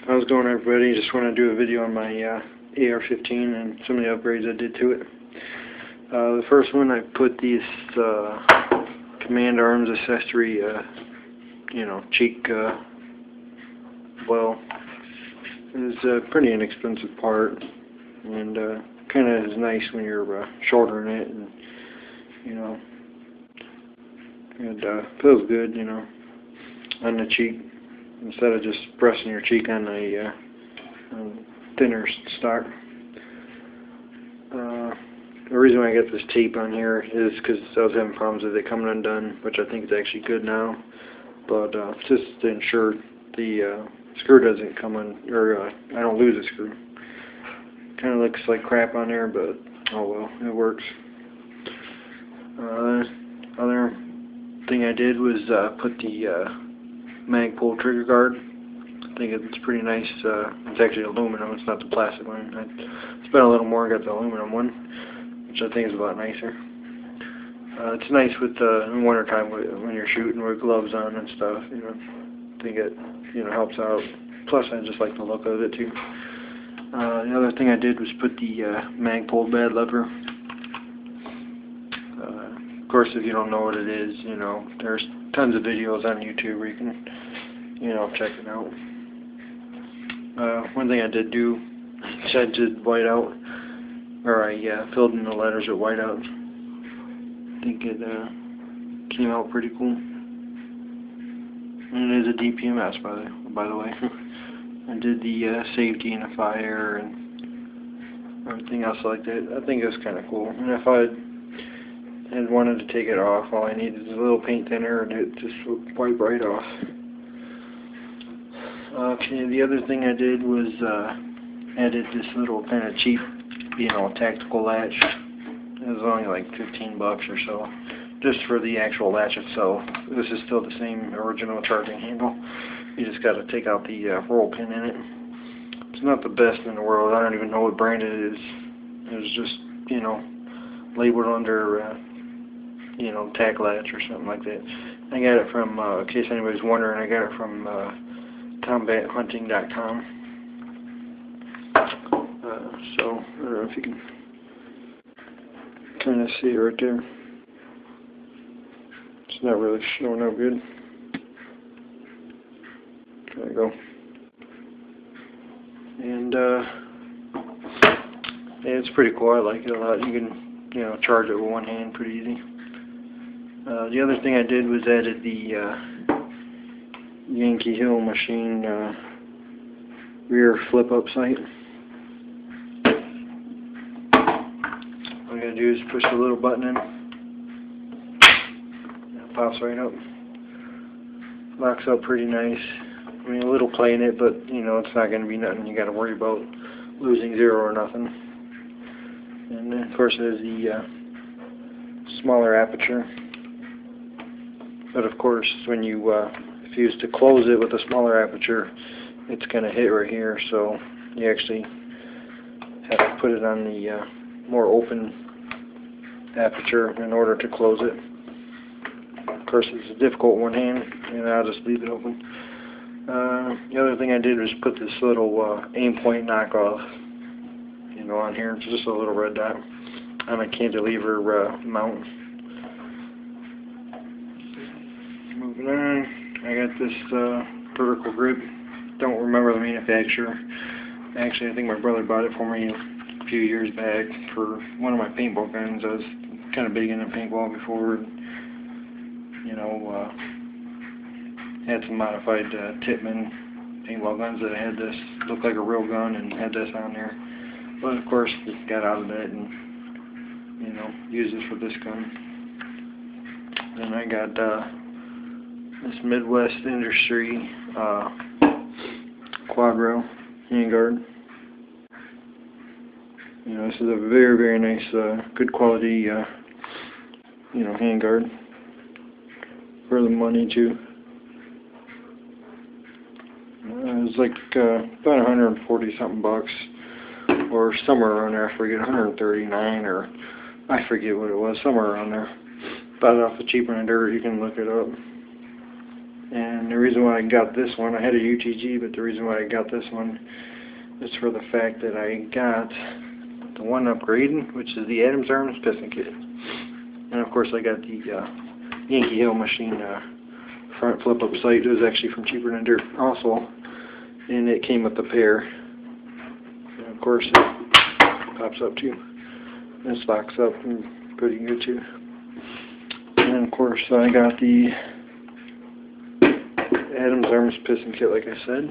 How's it going, everybody? Just want to do a video on my AR-15 and some of the upgrades I did to it. The first one, I put these command arms accessory, cheek well. It's a pretty inexpensive part, and kind of is nice when you're shouldering it, and it feels good, on the cheek, instead of just pressing your cheek on a thinner stock. The reason why I got this tape on here is because I was having problems with it coming undone, which I think is actually good now. But just to ensure the screw doesn't come on, or I don't lose a screw. Kind of looks like crap on there, but oh well, it works. Other thing I did was put the Magpul trigger guard. I think it's pretty nice. It's actually aluminum, it's not the plastic one. I spent a little more and got the aluminum one, which I think is a lot nicer. It's nice with in winter time when you're shooting with gloves on and stuff. I think it helps out. Plus, I just like the look of it too. The other thing I did was put the Magpul B.A.D lever. Of course, if you don't know what it is, there's tons of videos on YouTube where you can, check it out. One thing I did do is I did whiteout, or I filled in the letters with whiteout. I think it came out pretty cool. And it is a DPMS, by the way. I did the safety and the fire and everything else like that. I think it was kind of cool. And if I had wanted to take it off, all I needed is a little paint thinner and it just would wipe right off. Okay, the other thing I did was added this little kind of cheap, tactical latch. It was only like 15 bucks or so, just for the actual latch itself. This is still the same original charging handle. You just got to take out the roll pin in it. It's not the best in the world. I don't even know what brand it is. It was just, labeled under, tack latch or something like that. I got it from, in case anybody's wondering, I got it from combathunting.com. So, I don't know if you can kind of see it right there. It's not really showing up good. There you go. And yeah, it's pretty cool. I like it a lot. You can, charge it with one hand pretty easy. The other thing I did was added the Yankee Hill machine rear flip-up sight. All you gotta do is push the little button in. It pops right up. Locks up pretty nice. I mean, a little play in it, but it's not going to be nothing you got to worry about losing zero or nothing. And then, of course, there's the smaller aperture. But of course, when you if you use to close it with a smaller aperture, it's going to hit right here. So you actually have to put it on the more open aperture in order to close it. Of course, it's a difficult one hand, and I'll just leave it open. The other thing I did was put this little aim point knockoff, on here. It's just a little red dot on a cantilever mount. Moving on, I got this vertical grip. Don't remember the manufacturer. Actually, I think my brother bought it for me a few years back for one of my paintball guns. I was kind of big into paintball before. Had some modified Tippmann paintball guns that had this, looked like a real gun and had this on there. But of course, just got out of that and, used it for this gun. Then I got this Midwest Industry Cuatro handguard. This is a very, very nice, good quality, handguard for the money too. It was like about 140 something bucks, or somewhere around there. I forget, 139, or I forget what it was, somewhere around there. Bought it off the Cheaper Than Dirt. You can look it up. And the reason why I got this one, I had a UTG, but the reason why I got this one is for the fact that I got the one upgrade, which is the Adams Arms Piston Kit. And of course I got the Yankee Hill machine front flip-up sight. It was actually from Cheaper Than Dirt also, and it came with the pair. And of course it pops up too. This locks up and pretty good too. And of course I got the Adams Arms Piston Kit, like I said.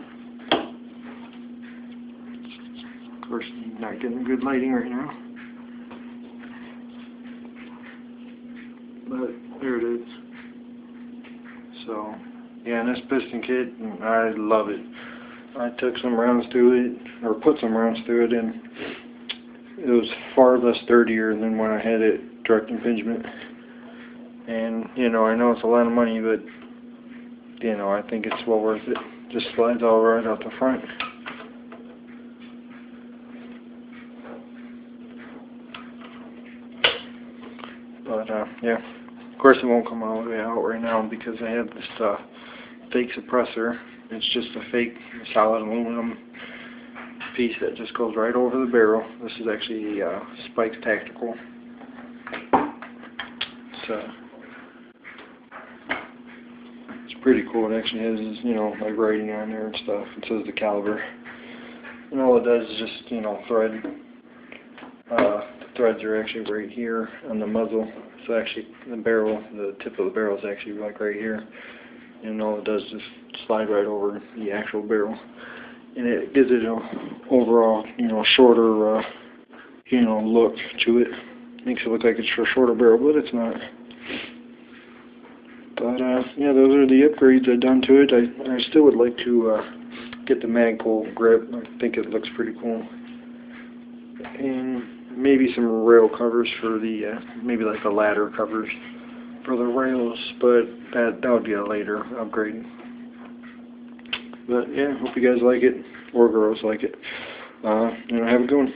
Of course, not getting good lighting right now, but there it is. So, yeah, and this piston kit, I love it. I took some rounds through it, or put some rounds through it, and it was far less dirtier than when I had it direct impingement. And, you know, I know it's a lot of money, but, you know, I think it's well worth it. Just slides all right out the front. But, yeah, of course it won't come all the way out right now because I have this fake suppressor. It's just a fake solid aluminum piece that just goes right over the barrel. This is actually Spike's Tactical. It's pretty cool. It actually has, you know, like writing on there and stuff. It says the caliber. And all it does is just, you know, thread. The threads are actually right here on the muzzle. So actually the barrel, the tip of the barrel is actually like right here. And all it does is just slide right over the actual barrel. And it gives it an overall, you know, shorter, you know, look to it. Makes it look like it's a shorter barrel, but it's not. But, yeah, those are the upgrades I've done to it. I still would like to get the Magpul grip. I think it looks pretty cool. And maybe some rail covers for the, maybe like the ladder covers for the rails, but that would be a later upgrade. But yeah, hope you guys like it, or girls like it. You know, have a good one.